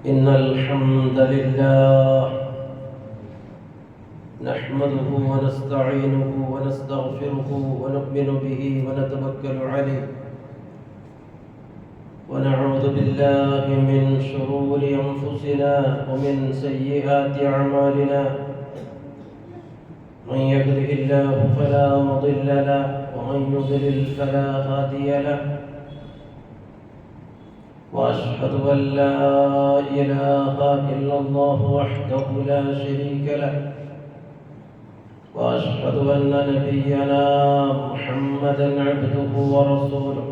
إن الحمد لله نحمده ونستعينه ونستغفره ونؤمن به ونتوكل عليه ونعوذ بالله من شرور أنفسنا ومن سيئات أعمالنا من يهده الله فلا مضل له ومن يضلل فلا هادي له وأشهد أن لا إله إلا الله وحده لا شريك له وأشهد أن نبينا محمدا عبده ورسوله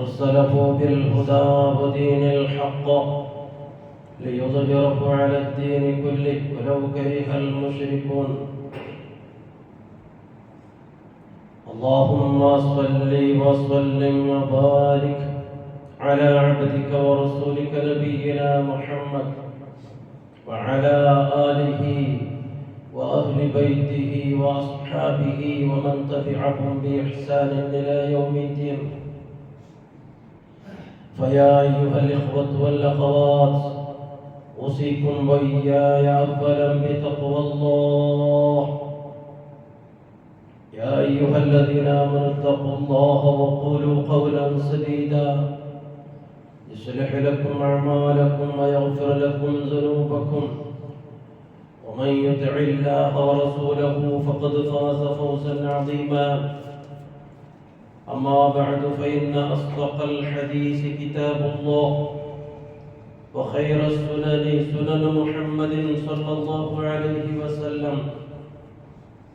أرسله بالهدى ودين الحق ليظهره على الدين كله ولو كره المشركون اللهم صل وسلم وبارك على عبدك ورسولك نبينا محمد وعلى آله وأهل بيته وأصحابه ومن تبعهم بإحسان إلى يوم الدين. فيا أيها الإخوة والأخوات أوصيكم وإياي أولا بتقوى الله. يا أيها الذين آمنوا اتقوا الله وقولوا قولا سديدا يصلح لكم أعمالكم ويغفر لكم ذنوبكم ومن يطع الله ورسوله فقد فاز فوزا عظيما. أما بعد فإن أصدق الحديث كتاب الله وخير السنن سنن محمد صلى الله عليه وسلم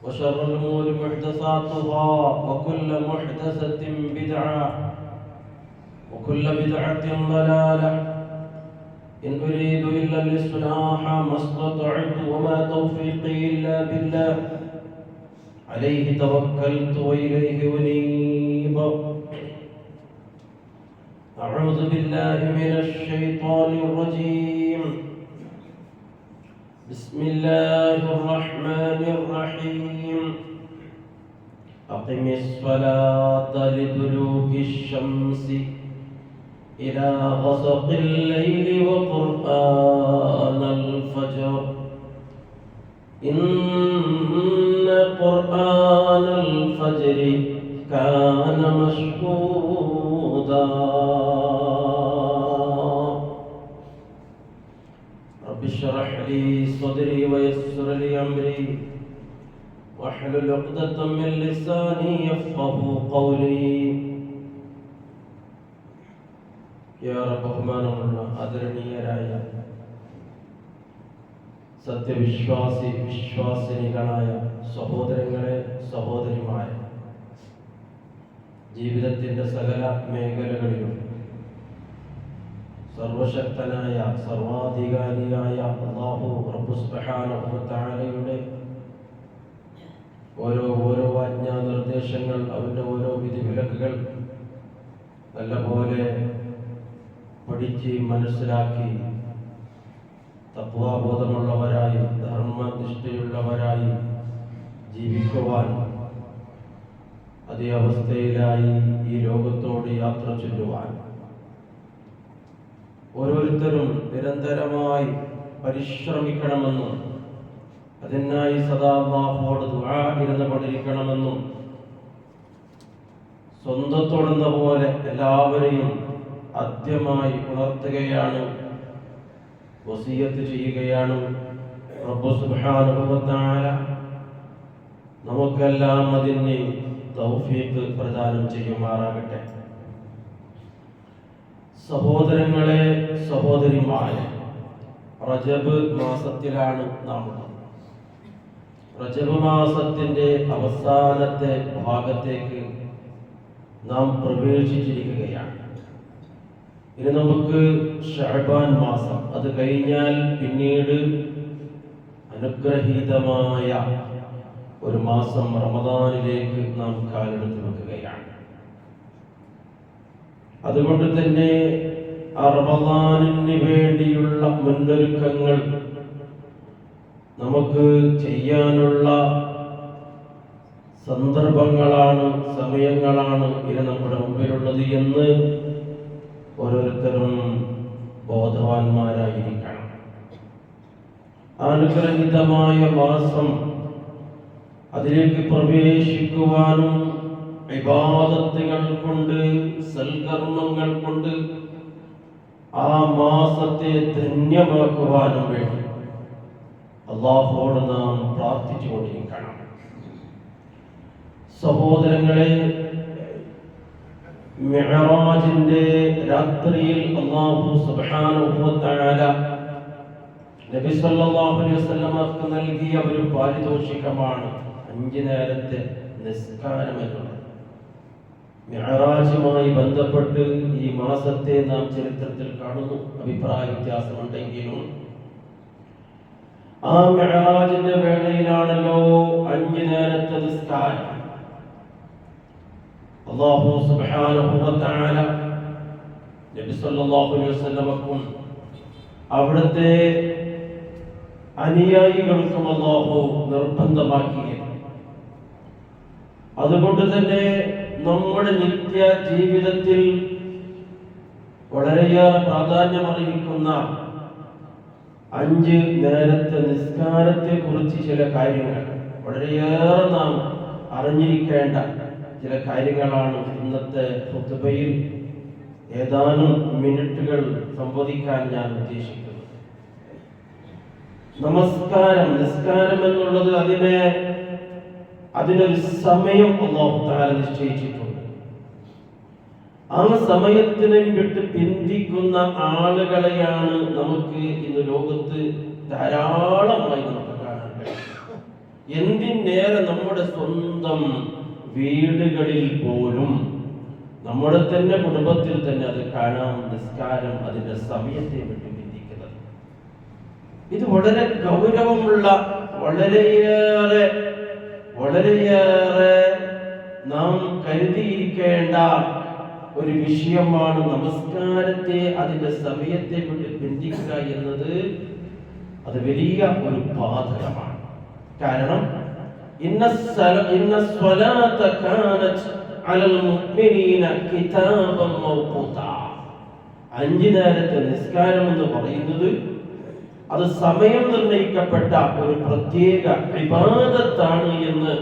وشر الأمور محدثاتها وكل محدثة بدعة وكل بدعة ضلالة. إن أريد إلا الإصلاح ما استطعت وما توفيقي إلا بالله عليه توكلت وإليه أنيب. أعوذ بالله من الشيطان الرجيم. بسم الله الرحمن الرحيم. أقم الصلاة لدلوك الشمس إلى غسق الليل وقرآن الفجر إن قرآن الفجر كان مشهودا. رب اشرح لي صدري ويسر لي أمري واحلل عقدة من لساني يفقهوا قولي. ബഹുമാനമുള്ള ആദരണീയരായ വിശ്വാസിനികളായ സഹോദരങ്ങളെ, സഹോദരിമാരെ, ജീവിതത്തിന്റെ സകല മേഖലകളിലും സർവശക്തനായ സർവാധികാരിയായ അല്ലാഹു റബ്ബ് സുബ്ഹാനഹു വ തആലയുടെ ഓരോ ആജ്ഞാനിർദ്ദേശങ്ങൾ, അവന്റെ ഓരോ വിധിവിലക്കുകൾ നല്ലപോലെ പഠിച്ച് മനസ്സിലാക്കി തഖ്വാബോധമുള്ളവരായി ധർമ്മനിഷ്ഠയുള്ളവരായി ജീവിക്കുവാൻ, അതേ അവസ്ഥയിലായി ഈ ലോകത്തോട് യാത്ര ചൊല്ലുവാൻ ഓരോരുത്തരും നിരന്തരമായി പരിശ്രമിക്കണമെന്നും അതിനായി സദാ അല്ലാഹുവോട് ദുആ ഇരുന്നുകൊണ്ടിരിക്കണമെന്നും സ്വന്തത്തോടുന്ന പോലെ എല്ലാവരെയും ആദ്യമായി ഉണർത്തുകയാണ്, വസിയത്ത് ചെയ്യുകയാണ്. റബ്ബ് സുബ്ഹാനഹു വ തആല നമുക്കെല്ലാം അതിന് തൗഫീഖ് പ്രദാനം ചെയ്യുമാറാകട്ടെ. സഹോദരങ്ങളെ, സഹോദരിമാരെ, റജബ് മാസത്തിലാണ് നാം ഉള്ളത്. റജബ് മാസത്തിന്റെ അവസാനത്തെ ഭാഗത്തേക്ക് നാം പ്രവേശിച്ചിരിക്കുകയാണ്. ഇനി നമുക്ക് ശഅബാൻ മാസം, അത് കഴിഞ്ഞാൽ പിന്നീട് അനുഗ്രഹീതമായ ഒരു മാസം റമദാനിലേക്ക് നാം കാലെടുത്ത് വെക്കുകയാണ്. അതുകൊണ്ട് തന്നെ റമദാനിന് വേണ്ടിയുള്ള മുന്നൊരുക്കങ്ങൾ നമുക്ക് ചെയ്യാനുള്ള സന്ദർഭങ്ങളാണ്, സമയങ്ങളാണ് ഇനി നമ്മുടെ മുമ്പിലുള്ളത് എന്ന് ഓരോരുത്തരും ബോധവാന്മാരായിരിക്കണം. അനുഗ്രഹീതമായ മാസം അതിലേക്ക് പ്രവേശിക്കുവാനും ഇബാദത്തുകൾ കൊണ്ട് സൽകർമ്മങ്ങൾ കൊണ്ട് ആ മാസത്തെ ധന്യമാക്കുവാനും വേണ്ടി അല്ലാഹുവോട് നാം പ്രാർത്ഥിച്ചുകൊണ്ടിരിക്കണം. സഹോദരങ്ങളെ, മിഅ്റാജിന്റെ രാത്രിയിൽ അല്ലാഹു സുബ്ഹാനഹു വ തആല നബി സല്ലല്ലാഹു അലൈഹി വസല്ലമക്ക് നൽകിയ ഒരു പാരിതോഷികമാണ് 5 നേരത്തെ നിസ്കാരം എന്നുള്ളത്. മിഅ്റാജുമായി ബന്ധപ്പെട്ട് ഈ മാസത്തെ നാം ചരിത്രത്തിൽ കാണുന്നു. അഭിപ്രായ വ്യത്യാസമുണ്ടെങ്കിലും ആ മിഅ്റാജിന്റെ വേളയിലാണല്ലോ 5 നേരത്തെ നിസ്കാരം. അല്ലാഹു സുബ്ഹാനഹു വ തആല നബി സല്ലല്ലാഹു അലൈഹി വസല്ലമക്കും അവിടുത്തെ അനുയായികൾക്കും അല്ലാഹു നിർബന്ധമാക്കിയത്. അതുകൊണ്ട് തന്നെ നമ്മുടെ നിത്യ ജീവിതത്തിൽ വളരെയേറെ പ്രാധാന്യമർഹിക്കുന്ന 5 നേരത്തെ നിസ്കാരത്തെ കുറിച്ച് ചില കാര്യങ്ങൾ, വളരെയേറെ നാം അറിഞ്ഞിരിക്കേണ്ട ചില കാര്യങ്ങളാണ് ഇന്നത്തെ ഖുത്ബയിൽ ഏതാനും മിനിറ്റുകൾ സംവദിക്കാൻ ഞാൻ ഉദ്ദേശിക്കുന്നത്. നിസ്കാരം എന്നുള്ളത് അതിനൊരു സമയം അല്ലാഹു തആല നിശ്ചയിച്ചിട്ടുണ്ട്. ആ സമയത്തിനെ വിട്ട് പിന്തിക്കുന്ന ആളുകളെയാണ് നമുക്ക് ഇന്ന് ലോകത്ത് ധാരാളമായി നമുക്ക് കാണാൻ കഴിയും. എന്തിനേറെ നമ്മുടെ സ്വന്തം വീടുകളിൽ പോലും, നമ്മുടെ തന്നെ കുടുംബത്തിൽ തന്നെ അത് കാണാം. നിസ്കാരം അതിന്റെ സമയത്തെ വിട്ട് പിന്തിക്കുന്നത് ഇത് വളരെ ഗൗരവമുള്ള, വളരെയേറെ നാം കരുതിയിരിക്കേണ്ട ഒരു വിഷയമാണ്. നമസ്കാരത്തെ അതിന്റെ സമയത്തെ വിട്ട് പിന്തിക്കുക എന്നത് അത് വലിയ ഒരു ബാധകമാണ്. കാരണം ഇന്ന സ്വലാത്ത കാനത് അലൽ മുഅ്മിനീന കിതാബൻ മൗഖൂത. 5 നേരത്തെ നിസ്കാരം എന്ന് പറയുന്നത് അത് സമയം നിർണയിക്കപ്പെട്ട ഒരു പ്രത്യേക ഇബാദത്താണ് എന്ന്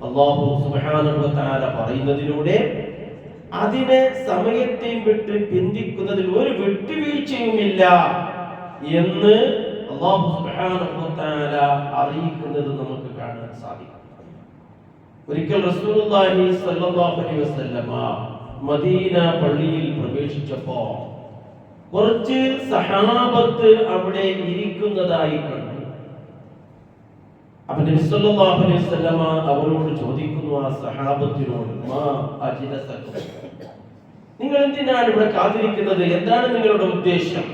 അല്ലാഹു സുബ്ഹാനഹു വ തആല പറയുന്നതിലൂടെ അതിനെ സമയത്തെ വിട്ട് പിന്തിക്കുന്നതിൽ ഒരു വിട്ടുവീഴ്ചയുമില്ല എന്ന് അല്ലാഹു സുബ്ഹാനഹു വ തആല അറിയിക്കുന്നത് നമുക്ക് കാണാൻ സാധിക്കും. ഒരിക്കൽ റസൂലുള്ളാഹി സ്വല്ലല്ലാഹു അലൈഹി വസല്ലമ മദീന പള്ളിയിൽ പ്രവേശിച്ചപ്പോൾ കുറച്ച് സഹാബത്ത് അവിടെ ഇരിക്കുന്നതായി കണ്ടു. അപ്പൊ നബി സല്ലല്ലാഹു അലൈഹി വസല്ലമ അവരോട് ചോദിക്കുന്നു, ആ സഹാബത്തിനോട്, മാ അജ്ലസകും, നിങ്ങൾ എന്തിനാണ് ഇവിടെ കാത്തിരിക്കുന്നത്? എന്താണ് നിങ്ങളുടെ ഉദ്ദേശം?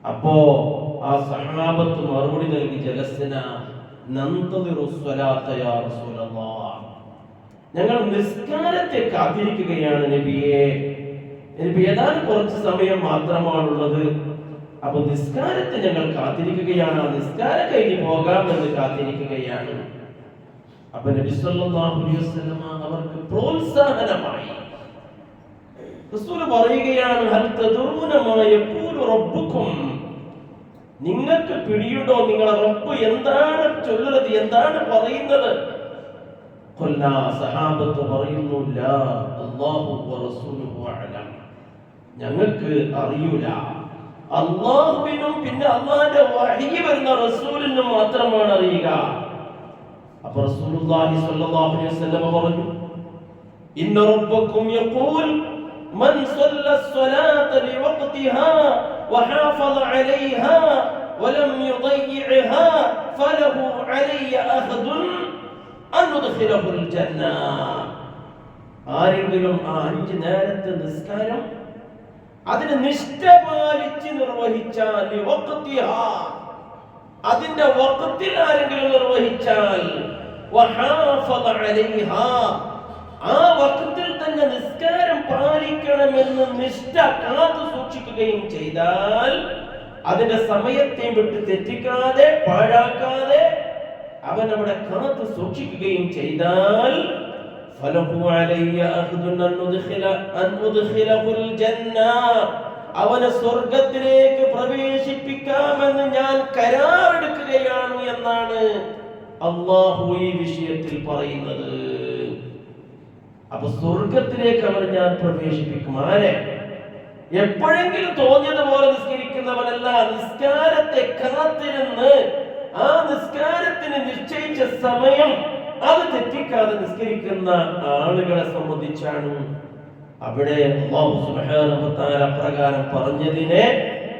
അപ്പോ ആ സഹാബത്ത് മറുപടി നൽകി, ജലസ്ന നന്തദിറു സ്വലാത്ത യാ റസൂലല്ലാഹ്, ഞങ്ങൾ നിസ്കാരത്തെ കാത്തിരിക്കുകയാണ് നബിയേ. നബി, ഏതാനും കുറച്ച് സമയം മാത്രമാണുള്ളത്. അപ്പൊ നിസ്കാരത്തെ ഞങ്ങൾ കാത്തിരിക്കുകയാണ്, നിസ്കാരം കഴിഞ്ഞ് പോകാമെന്ന് കാത്തിരിക്കുകയാണ്. അപ്പൊ നബി സല്ലല്ലാഹു അലൈഹി വസല്ലമ അവർക്ക് പ്രോത്സാഹനമായി റസൂൽ പറയുകയാണ്, ഹൽ തദറൂന മാ യഖൂലു റബ്ബുക്കും, നിങ്ങൾക്ക് പിടിയുണ്ടോ നിങ്ങളുടെ റബ്ബ് എന്താണ് ചൊല്ലുന്നത്, എന്താണ് പറയുന്നത്? ഖുൽനാ, സഹാബത്ത് പറയുന്നു, ലാ അല്ലാഹു വറസൂലുഹു അഅലം, ഞങ്ങൾക്ക് അറിയൂല. അല്ലാഹുവിനും പിന്നെ അല്ലാഹുവിന്റെ വഹയി വരുന്ന റസൂലിനും മാത്രമാണ് അറിയുക. അപ്പോൾ റസൂലുള്ളാഹി സ്വല്ലല്ലാഹു അലൈഹി വസല്ലം പറഞ്ഞു, ഇന്ന റബ്ബക്കും യഖൂൽ മൻ സല്ല الصلاة لوقتها وحافظ عليها ولم يضيعها فله علي أحد أن أدخله الجنة. ആരെങ്കിലും ആ 5 നേരത്തെ നിസ്കാരം അതിനെ നിഷ്ഠ പാലിച്ച് നിർവഹിച്ചാൽ, അതിന്റെ വഖത്തിൽ ആരെങ്കിലും നിർവഹിച്ചാൽ, ആ വഖത്തിൽ തന്നെ നിസ്കാരം പാലിക്കണമെന്ന് നിഷ്ഠ കാത്തു സൂക്ഷിക്കുകയും ചെയ്താൽ, അതിന്റെ സമയത്തെ വിട്ട് തെറ്റിക്കാതെ പാഴാക്കാതെ അവൻ അവിടെ കാത്തു സൂക്ഷിക്കുകയും ചെയ്താൽ, ഫലഹു അലയ്യ അഖ്ദുൻ അൻ ഉദ്ഖിലഹുൽ ജന്ന, അവനെ സ്വർഗത്തിലേക്ക് പ്രവേശിപ്പിക്കാമെന്ന് ഞാൻ കരാറെടുക്കുകയാണ് എന്നാണ് അല്ലാഹു ഈ വിഷയത്തിൽ പറയുന്നത്. അപ്പൊ സ്വർഗത്തിലേക്ക് അവർ ഞാൻ പ്രവേശിപ്പിക്കും. ആരെ? എപ്പോഴെങ്കിലും തോന്നിയതുപോലെ നിസ്കരിക്കുന്നവനല്ല, നിസ്കാരത്തെ കാത്തിരുന്ന് ആ നിസ്കാരത്തിന് നിശ്ചയിച്ച സമയം അത് തെറ്റിക്കാതെ നിസ്കരിക്കുന്ന ആളുകളെ സംബന്ധിച്ചാണ് അവിടെ അല്ലാഹു സുബ്ഹാനഹു വ തആല പ്രകാരം പറഞ്ഞതിനെ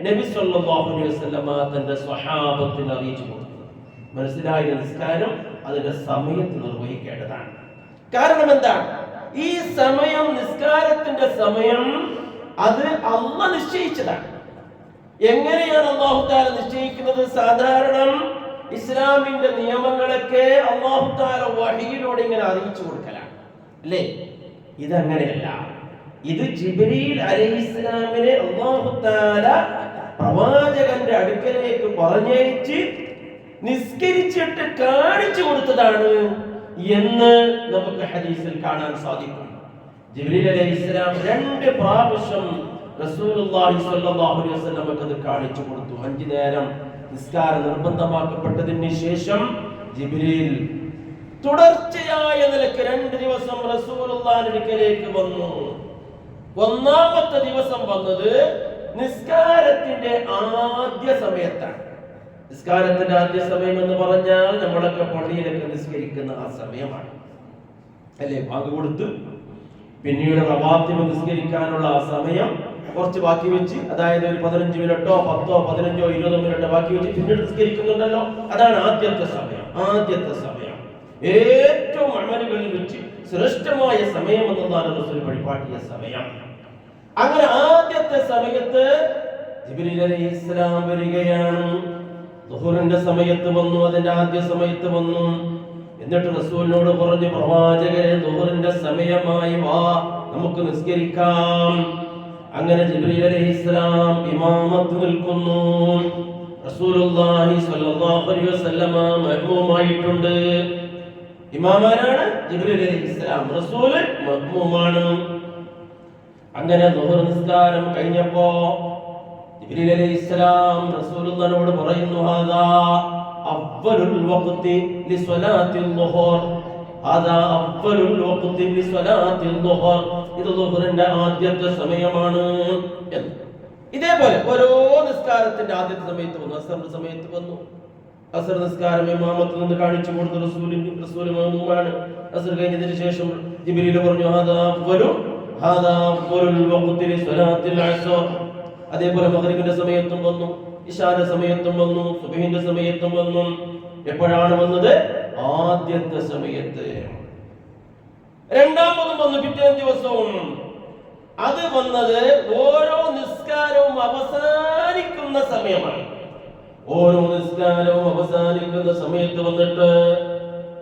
നബി സല്ലല്ലാഹു അലൈഹി വസല്ലമ തന്റെ സ്വഹാബത്തിന് അറിയിച്ചു കൊടുത്തു. മനസ്സിലായ നിസ്കാരം അതിന്റെ സമയത്ത് നിർവഹിക്കേണ്ടതാണ്. കാരണം എന്താണ്? ഈ സമയം, നിസ്കാരത്തിന്റെ സമയം അത് അല്ലാഹ് നിശ്ചയിച്ചതാണ്. എങ്ങനെയാണ് അല്ലാഹു തആല നിശ്ചയിക്കുന്നത്? സാധാരണ ഇസ്ലാമിന്റെ നിയമങ്ങളൊക്കെ അല്ലാഹു തആല വഹയിലൂടെ ഇങ്ങനെ അറിയിച്ചു കൊടുക്കലാണ്, അല്ലേ? ഇതങ്ങനെയല്ല. ഇത് ജിബ്രീൽ അലൈഹിസ്സലാമിനെ അല്ലാഹു തആല പ്രവാചകന്റെ അടുക്കലേക്ക് പറഞ്ഞയച്ച് നിസ്കരിച്ചിട്ട് കാണിച്ചു കൊടുത്തതാണ് എന്ന് നമുക്ക് ഹദീസിൽ കാണാൻ സാധിക്കും. ജിബ്രീൽ അലൈഹിസ്സലാം 2 പ്രാവശ്യം റസൂലുള്ളാഹി സ്വല്ലല്ലാഹു അലൈഹി വസല്ലമക്ക് അത് കാണിച്ചു കൊടുത്തു. 5 നേരം നിസ്കാരം നിർബന്ധമാക്കപ്പെട്ടതിന് ശേഷം ജിബ്രീൽ തുടർച്ചയായ നിലയ്ക്ക് 2 ദിവസം റസൂലുള്ളാഹിന്റെ അടുക്കലേക്ക് വന്നു. 1ാമത്തെ ദിവസം വന്നത് നിസ്കാരത്തിന്റെ ആദ്യ സമയത്താണ്. നിസ്കാരത്തിന്റെ ആദ്യ സമയം എന്ന് പറഞ്ഞാൽ നമ്മളൊക്കെ പള്ളിയിലൊക്കെ നിസ്കരിക്കുന്ന ആ സമയമാണ്, അല്ലേ? ബാങ്ക് കൊടുത്ത് പിന്നീട് റവാത്തിബ് നിസ്കരിക്കാനുള്ള ആ സമയം കുറച്ച് ബാക്കി വെച്ച്, അതായത് ഒരു 15 മിനിറ്റോ 10ഓ 15ഓ 20 മിനിറ്റോ ബാക്കി വെച്ച് പിന്നീട് നിസ്കരിക്കുന്നുണ്ടല്ലോ, അതാണ് ആദ്യത്തെ സമയം. ആദ്യത്തെ സമയം ഏറ്റവും അമലുകളിൽ വെച്ച് ശ്രേഷ്ഠമായ സമയം എന്നതാണ് റസൂൽ പരിപാടിയ സമയം. അങ്ങനെ ആദ്യത്തെ സമയത്ത് ജിബ്രീൽ അലൈഹിസ്സലാം വരികയാണ്. ദുഹറിന്റെ സമയത്ത് വന്നു, അതിന്റെ ആദ്യ സമയത്ത് വന്നു. എന്നിട്ട് റസൂലിനോട് പറഞ്ഞു, പ്രവാചകരെ, ദുഹറിന്റെ സമയമായി, വാ, നമുക്ക് നിസ്കരിക്കാം. അങ്ങനെ ജിബ്രീൽ അലൈഹിസ്സലാം ഇമാമത്ത് നിൽക്കുന്നു. റസൂലുള്ളാഹി സ്വല്ലല്ലാഹു അലൈഹി വസല്ലമ മഅ്മൂമായിട്ടുണ്ട്. ഇമാമാനാണ് ജിബ്രീൽ അലൈഹിസ്സലാം, റസൂൽ മഅ്മൂമാണ്. അങ്ങനെ ദുഹർ നിസ്കാരം കഴിഞ്ഞപ്പോ ജിബ്രീൽ അലൈഹിസ്സലാം റസൂലുള്ളാഹിനോട് പറയുന്നു, ഹാദാ അവ്വലുൽ വഖ്തി ലിസ്വലാത്തിൽ ദുഹർ, ഹാദാ അവ്വലുൽ വഖ്തി ലിസ്വലാത്തിൽ ദുഹർ, ഇത് ദുഹറിന്റെ ആദ്യത്തെ സമയമാണ്. ഇതേപോലെ ഓരോ നിസ്കാരത്തിന്റെ ആദ്യത്തെ സമയത്ത് വന്നു. അസ്റിന്റെ സമയത്ത് വന്നു. അസ്ർ നിസ്കാരം ഇമാമത്ത് നിന്ന് കാണിച്ചു കൊടുത്ത റസൂൽ മഅ്മൂമാണ്. അസ്ർ കഴിഞ്ഞതിന് ശേഷം ജിബ്രീൽ പറഞ്ഞു, ഹാദാ അവ്വലുൽ വഖ്തി ലിസ്വലാത്തിൽ അസ്ർ. അതേപോലെ മഗ്രിബിന്റെ സമയത്തും വന്നു, ഇശാന്റെ സമയത്തും വന്നു, സുബ്ഹിന്റെ സമയത്തും വന്നു. എപ്പോഴാണ് വന്നത്? ആദ്യത്തെ സമയത്ത്. രണ്ടാമതും വന്നു പിറ്റേ ദിവസവും. അത് വന്നത് ഓരോ നിസ്കാരവും അവസാനിക്കുന്ന സമയമാണ്. ഓരോ നിസ്കാരവും അവസാനിക്കുന്ന സമയത്ത് വന്നിട്ട്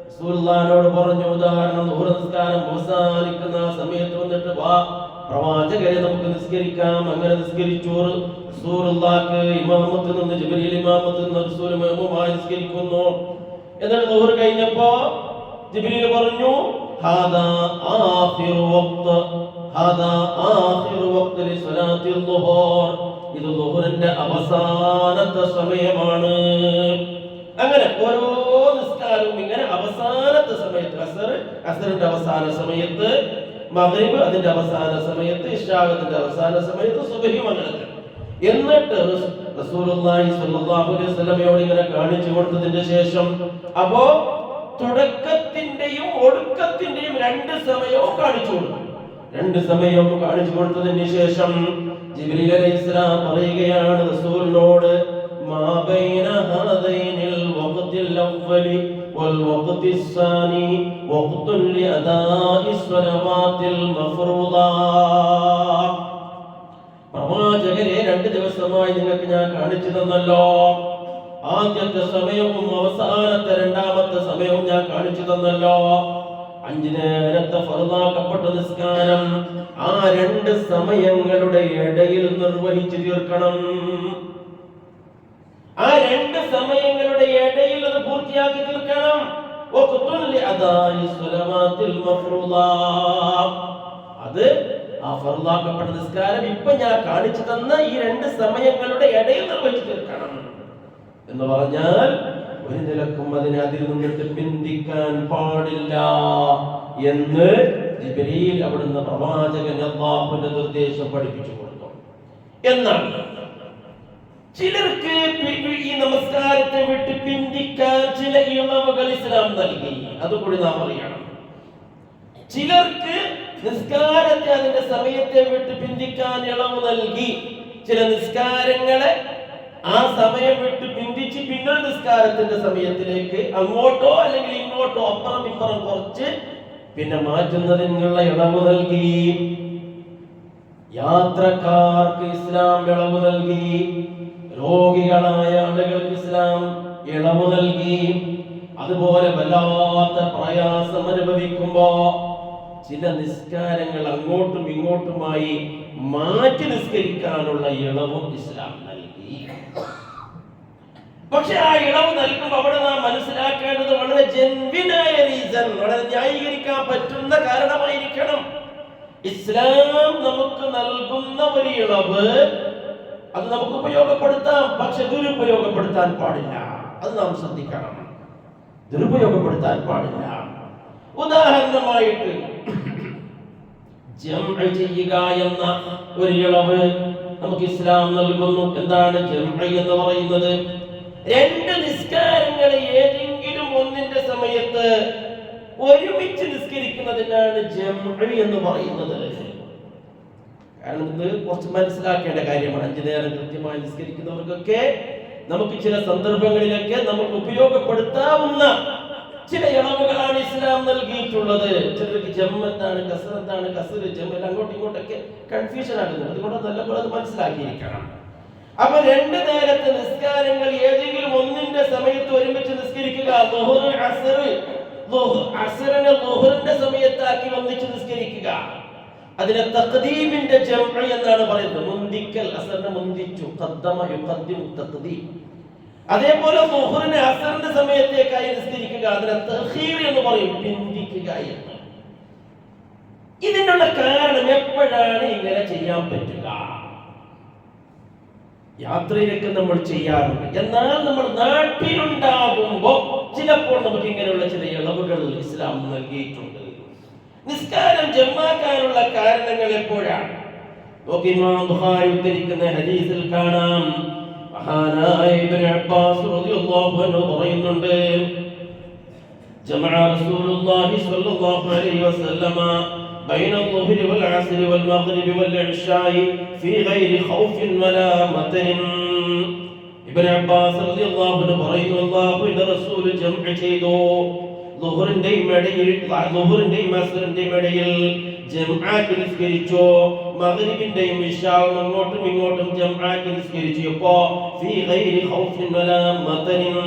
റസൂലുള്ളാഹിനോട് പറഞ്ഞു, ഉദാഹരണം ഓരോ നിസ്കാരം അവസാനിക്കുന്ന സമയത്ത് വന്നിട്ട്, വാ പ്രവാചകരെ, നമുക്ക് നിസ്കരിക്കാം. അങ്ങനെ നിസ്കരിച്ചു. റസൂലുള്ളാഹിക്ക് ഇമാമത്ത് നിന്ന് ജിബ്രീൽ ഇമാമത്ത് നിന്ന് റസൂൽ മഅ്മൂമായി നിസ്കരിക്കുന്നു. എന്നിട്ട് ദുഹർ കഴിഞ്ഞപ്പോ ജിബ്രീൽ പറഞ്ഞു, ഹാദാ ആഖിറു വഖ്ത്, ഹാദാ ആഖിറു വഖ്ത് ലിസ്വലാത്തിൽ ദുഹർ, ഇത് ദുഹറിന്റെ അവസാനത്തെ സമയമാണ്. അങ്ങനെ ഓരോ നിസ്കാരവും ഇങ്ങനെ അവസാനത്തെ സമയത്ത്, അസ്റിന്റെ അവസാന സമയത്ത്, മഗ്രിബ് അതിന്റെ അവസാന സമയത്ത്, ഇശാ അതിന്റെ അവസാന സമയത്ത്, സുബ്ഹി അങ്ങനെ. എന്നിട്ട് റസൂലുള്ളാഹി സ്വല്ലല്ലാഹു അലൈഹി വസല്ലമയോട് ഇങ്ങനെ കാണിച്ചു കൊടുത്തതിന്റെ ശേഷം, അപ്പോ തുടക്കത്തിന്റെയും ഒടുക്കത്തിന്റെയും 2 സമയവും കാണിച്ചു കൊടുത്തു. 2 സമയവും കാണിച്ചു കൊടുത്തതിന് ശേഷം ജിബ്രീൽ അലൈഹിസ്സലാം പറയുകയാണ് റസൂലിനോട്, മാ ബൈന ഹാദൈനിൽ വഖ്തിൽ അവ്വലി വൽ വഖ്തിസ് സാനി വഖ്തുൻ ലിഅദാഇ സ്വലവാത്തിൽ മഫ്റൂദാ. പ്രവാചകരെ, 2 ദിവസമായി നിങ്ങൾക്ക് ഞാൻ കാണിച്ചു തന്നല്ലോ. ആദ്യത്തെ സമയവും അവസാനത്തെ 2ാമത്തെ സമയവും ഞാൻ കാണിച്ചു തന്നല്ലോ. 5 നേരത്തെ ഫർളാക്കപ്പെട്ട നിസ്കാരം ആ 2 സമയങ്ങളുടെ ഇടയിൽ നിർവഹിച്ചു തീർക്കണം. ആ 2 സമയങ്ങളുടെ ഇടയിൽ അത് പൂർത്തിയാക്കി തീർക്കണം. അത് ആ ഫർളാക്കപ്പെട്ട നിസ്കാരം ഇപ്പൊ ഞാൻ കാണിച്ചു തന്ന ഈ 2 സമയങ്ങളുടെ ഇടയിൽ നിർവഹിച്ചു തീർക്കണം എന്ന് പറഞ്ഞാൽ ഒരു നിലക്കും അതിനെ അതിൽ നിന്നിട്ട് പിന്തിക്കാൻ പാടില്ല എന്ന് ജിബ്രീൽ അവിടുന്ന് പ്രവാചകൻ അല്ലാഹുവിന്റെ നിർദ്ദേശം പഠിപ്പിച്ചു കൊടുത്തു. എന്നാൽ ചിലർക്ക് ഈ നമസ്കാരത്തെ വിട്ട് പിന്തിക്കാൻ ചില ഇളവുകൾ ഇസ്ലാം നൽകി. അതുകൂടി നാം അറിയണം. ചിലർക്ക് നിസ്കാരത്തെ അതിന്റെ സമയത്തെ വിട്ട് പിന്തിക്കാൻ ഇളവ് നൽകി. ചില നിസ്കാരങ്ങളെ ആ സമയം വിട്ട് പിന്തിച്ച് പിന്നെ നിസ്കാരത്തിന്റെ സമയത്തിലേക്ക് അങ്ങോട്ടോ അല്ലെങ്കിൽ ഇങ്ങോട്ടോ അപ്പുറം ഇപ്പുറം കുറച്ച് പിന്നെ മാറ്റുന്നതിനുള്ള ഇളവ് നൽകി. യാത്രക്കാർക്ക് ഇസ്ലാം ഇളവ് നൽകി. രോഗികളായ ആളുകൾക്ക് ഇസ്ലാം ഇളവ് നൽകി. അതുപോലെ വല്ലാത്ത പ്രയാസം അനുഭവിക്കുമ്പോ ചില നിസ്കാരങ്ങൾ അങ്ങോട്ടും ഇങ്ങോട്ടുമായി മാറ്റി നിസ്കരിക്കാനുള്ള ഇളവും ഇസ്ലാം നൽകി. പക്ഷെ ആ ഇളവ് നൽകുമ്പോൾ അവിടെ നാം മനസ്സിലാക്കേണ്ടത് വളരെ ജെന്വിനായ റീസൺ, വളരെ ന്യായീകരിക്കാൻ പറ്റുന്ന കാരണമായിരിക്കണം. ഇസ്ലാം നമുക്ക് നൽകുന്ന ഒരു ഇളവ് അത് നമുക്ക് ഉപയോഗപ്പെടുത്താം, പക്ഷെ ദുരുപയോഗപ്പെടുത്താൻ പാടില്ല. അത് നാം ശ്രദ്ധിക്കണം. ദുരുപയോഗപ്പെടുത്താൻ പാടില്ല. ഉദാഹരണമായിട്ട് ജംഅ് ചെയ്യുക എന്ന ഒരു ഇളവ് നമുക്ക് ഇസ്ലാം നൽകുന്നു. എന്താണ് ജംഅ് എന്ന് പറയുന്നത്? 2 നിസ്കാരങ്ങളെ ഏതെങ്കിലും ഒന്നിന്റെ സമയത്ത് ഒരുമിച്ച് നിസ്കരിക്കുന്നതിനാണ് ജംഅ് എന്ന് പറയുന്നത്. കാരണം ഇത് കുറച്ച് മനസ്സിലാക്കേണ്ട കാര്യമാണ്. 5 നേരം കൃത്യമായി നിസ്കരിക്കുന്നവർക്കൊക്കെ നമുക്ക് ചില സന്ദർഭങ്ങളിലൊക്കെ നമുക്ക് ഉപയോഗപ്പെടുത്താവുന്ന ചില ഇളവുകളാണ് ഇസ്ലാം നൽകിയിട്ടുള്ളത്. ചിലർക്ക് ജമ്മത്താണ്, കസറത്താണ്, കസറ് ജമ്മൽ അങ്ങോട്ടും ഇങ്ങോട്ടൊക്കെ കൺഫ്യൂഷൻ ആകുന്നത്. അതുകൊണ്ട് നല്ലപോലെ അത് മനസ്സിലാക്കിയിരിക്കണം. അപ്പൊ 2 നേരത്തെ നിസ്കാരങ്ങൾ ഏതെങ്കിലും ഒന്നിന്റെ സമയത്ത് ഒരുമിച്ച് നിസ്കരിക്കുക. ളുഹ്ർ, അസ്ർ, അസ്റിനെ ളുഹ്റിന്റെ സമയത്താക്കി ഒന്നിച്ച് നിസ്കരിക്കുക. അതിനെ തഖ്ദീമിന്റെ ജംഅ് എന്നാണ് പറയുന്നത്. മുന്തിക്കൽ, അസ്റിനെ മുന്തിച്ചു, ഖദ്ദമ യുഖദ്ദിമു തഖ്ദീം. അതേപോലെ ളുഹ്റിനെ അസ്റിന്റെ സമയത്തേക്കായി നിസ്കരിക്കുക. അതിനെ തഖീർ എന്ന് പറയും, പിന്തിക്കുക എന്ന്. ഇതിനുള്ള കാരണം എപ്പോഴാണ് ഇങ്ങനെ ചെയ്യാൻ പറ്റുക? യാത്രയിലൊക്കെ നമ്മൾ ചെയ്യാറുണ്ട്. എന്നാൽ നമ്മൾ നാട്ടിലുണ്ടാകുമ്പോ ചിലപ്പോൾ നമുക്ക് ഇങ്ങനെയുള്ള ചില ഇളവുകൾ ഇസ്ലാം നൽകിയിട്ടുണ്ട്. നിസ്കാരം ജമാക്കാനുള്ള കാരണങ്ങൾ എപ്പോഴാണ്? ഇമാം ബുഖാരി ഉദ്ധരിക്കുന്ന ഹദീസിൽ കാണാം, മഹാനായ ഇബ്നു അബ്ബാസ് റളിയല്ലാഹു അൻഹു പറയുന്നുണ്ട്, ജമഅ റസൂലുള്ളാഹി സ്വല്ലല്ലാഹു അലൈഹി വസല്ലമ بين الظهر والعصر والمغرب والعشاء في غير خوف ولا مطر. ഇബ്നു അബ്ബാസ് റളിയല്ലാഹു അൻഹു പറയുന്നു, അല്ലാഹുവിന്റെ റസൂൽ ജംഅ് ചെയ്തു. ളുഹ്റിന്റെയും ഇടയിൽ, ളുഹ്റിന്റെയും അസ്റിന്റെയും ഇടയിൽ ജംഅ് നിസ്കരിച്ചു. മഗ്രിബിന്റെയും ഇശാവും അങ്ങോട്ടും ഇങ്ങോട്ടും ജംഅ് നിസ്കരിച്ചപ്പോ ഫീ ഗൈരി ഖൗഫിൻ വലാ മതനിൻ,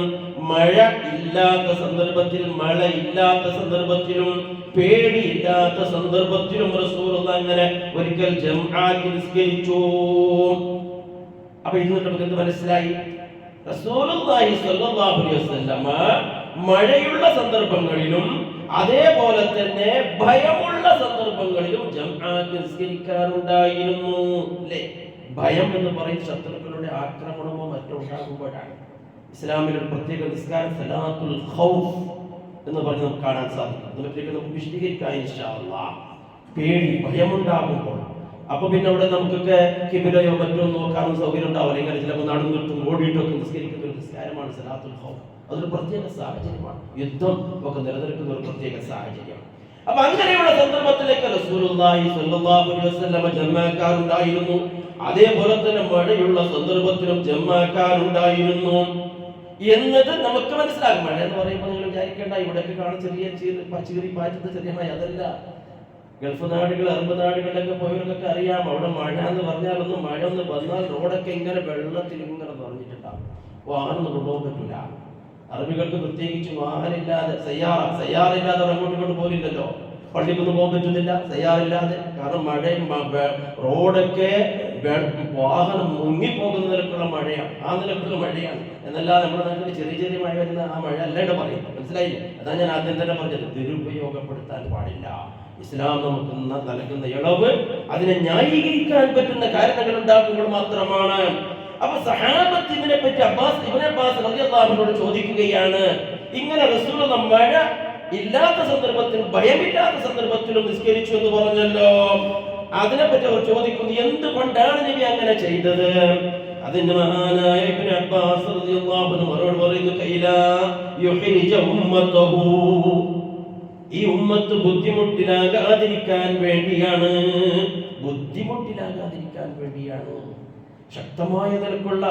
മഴ ഇല്ലാത്ത സന്ദർഭത്തിൽ, മഴ ഇല്ലാത്ത സന്ദർഭത്തിലും പേടിയില്ലാത്ത സന്ദർഭത്തിലും റസൂലുള്ളാഹി അങ്ങനെ ഒരിക്കൽ ജംഅ് നിസ്കരിച്ചു. അപ്പോൾ ഇന്ന് നമുക്ക് എന്ത് മനസ്സിലായി? റസൂലുള്ളാഹി സ്വല്ലല്ലാഹു അലൈഹി വസല്ലമ മഴയുള്ള സന്ദർഭങ്ങളിലും അതേപോലെ തന്നെ ഭയമുള്ള സന്ദർഭങ്ങളിലും ജംഅ് നിസ്കരിക്കാറുണ്ടായിരുന്നു. അല്ലേ? ഭയം എന്ന് പറയുന്നത് ശത്രുക്കളുടെ ആക്രമണമോ മറ്റോ ഉണ്ടാകുമ്പോഴാണ്. ഇസ്ലാമിൽ ഒരു പ്രത്യേക നിസ്കാരം സലാത്തുൽ ഖൗഫ് എന്ന് പറഞ്ഞ് നമുക്ക് കാണാൻ സാധിക്കും. അതിനെപ്പറ്റി നമുക്ക് വിശദീകരിക്കാം ഇൻഷാ അല്ലാഹ്. പേടി, ഭയമുണ്ടാകുമ്പോൾ അപ്പൊ പിന്നെ അവിടെ നമുക്കൊക്കെ കിബിലയോ മറ്റോ നോക്കാനും സൗകര്യം ഉണ്ടാവില്ല. ഇങ്ങനെ ചിലപ്പോൾ നടന്നിട്ടും ഓടിയിട്ടൊക്കെ നിസ്കരിക്കുന്ന ഒരു നിസ്കാരമാണ് സലാത്തുൽ ഖൗഫ്. അതൊരു പ്രത്യേക സാഹചര്യമാണ്. യുദ്ധം ഒക്കെ നിലനിൽക്കുന്ന ഒരു പ്രത്യേക സാഹചര്യമാണ്. അപ്പൊ അങ്ങനെയുള്ള സന്ദർഭത്തിലേക്ക് റസൂലുള്ളാഹി സ്വല്ലല്ലാഹു അലൈഹി വസല്ലമ ജമാഅക്കാരുണ്ടായിരുന്നു. അതേപോലെ തന്നെ മഴയുള്ള സന്ദർഭത്തിലും ജമാഅക്കാരുണ്ടായിരുന്നു എന്നത് നമുക്ക് മനസ്സിലാകും. മഴ എന്ന് പറയുമ്പോൾ നിങ്ങൾ വിചാരിക്കേണ്ട ഇവിടെയൊക്കെ കാണുന്ന ചെറിയ ചീറി പാറ്റുന്ന ചെറിയ മഴ അതല്ല. ഗൾഫ് നാടുകൾ, അറബ് നാടുകളിലൊക്കെ പോയവർക്കൊക്കെ അറിയാം, അവിടെ മഴ എന്ന് പറഞ്ഞാൽ മഴ ഒന്ന് വന്നാൽ റോഡൊക്കെ ഇങ്ങനെ വെള്ളത്തിൽ ഇങ്ങനെ നിറഞ്ഞിട്ടുണ്ടാവും. വാഹനം കൊണ്ടുപോകാൻ പറ്റില്ല. അറബികൾക്ക് പ്രത്യേകിച്ച് വാഹനമില്ലാതെ സയ്യാറില്ലാതെ അവർ അങ്ങോട്ടും ഇങ്ങോട്ട് പോലില്ലല്ലോ. പള്ളിക്കൊന്നും പോകാൻ പറ്റുന്നില്ല സയ്യാറില്ലാതെ. കാരണം മഴയും റോഡൊക്കെ വാഹനം മുങ്ങിപ്പോകുന്ന നിലക്കുള്ള മഴയാണ്. ആ നിലക്കുള്ള മഴയാണ്. എന്നല്ല നമ്മുടെ നാട്ടിൽ ചെറിയ ചെറിയ മഴ വരുന്ന ആ മഴ അല്ലാണ്ട് പറയും. മനസ്സിലായില്ലേ? അതാണ് ഞാൻ ആദ്യം തന്നെ പറഞ്ഞത്, ദുരുപയോഗപ്പെടുത്താൻ പാടില്ല. ഇസ്ലാം നമുക്ക് നൽകുന്ന ഇളവ് അതിനെ ന്യായീകരിക്കാൻ പറ്റുന്ന കാരണങ്ങൾ ഉണ്ടാക്കുമ്പോൾ മാത്രമാണ്. അപ്പൊ സഹാബത്ത് ഇതിനെ പറ്റി ഇബ്നു അബ്ബാസ് റളിയല്ലാഹു അൻഹുവോട് ചോദിക്കുകയാണ്, ഇങ്ങനെ റസൂലുള്ള മഴ ഇല്ലാത്ത സന്ദർഭത്തിൽ ഭയമില്ലാത്ത സന്ദർഭത്തിലും നിസ്കരിച്ചു എന്ന് പറഞ്ഞല്ലോ, അതിനെപ്പറ്റി അവർ ചോദിക്കുന്നു, എന്തുകൊണ്ടാണ് നബി അങ്ങനെ ചെയ്തത്? അതിന് മഹാനായ ഇബ്നു അബ്ബാസ് റളിയല്ലാഹു അൻഹു മറുപടി പറയുന്നു, കൈലാ യുഹ്രിജ ഉമ്മതഹു, ഈ ഉമ്മത്ത് ബുദ്ധിമുട്ടിലാകാതിരിക്കാൻ വേണ്ടിയാണ്, ബുദ്ധിമുട്ടിലാകാതിരിക്കാൻ വേണ്ടിയാണ്. ശക്തമായ നിലക്കുള്ള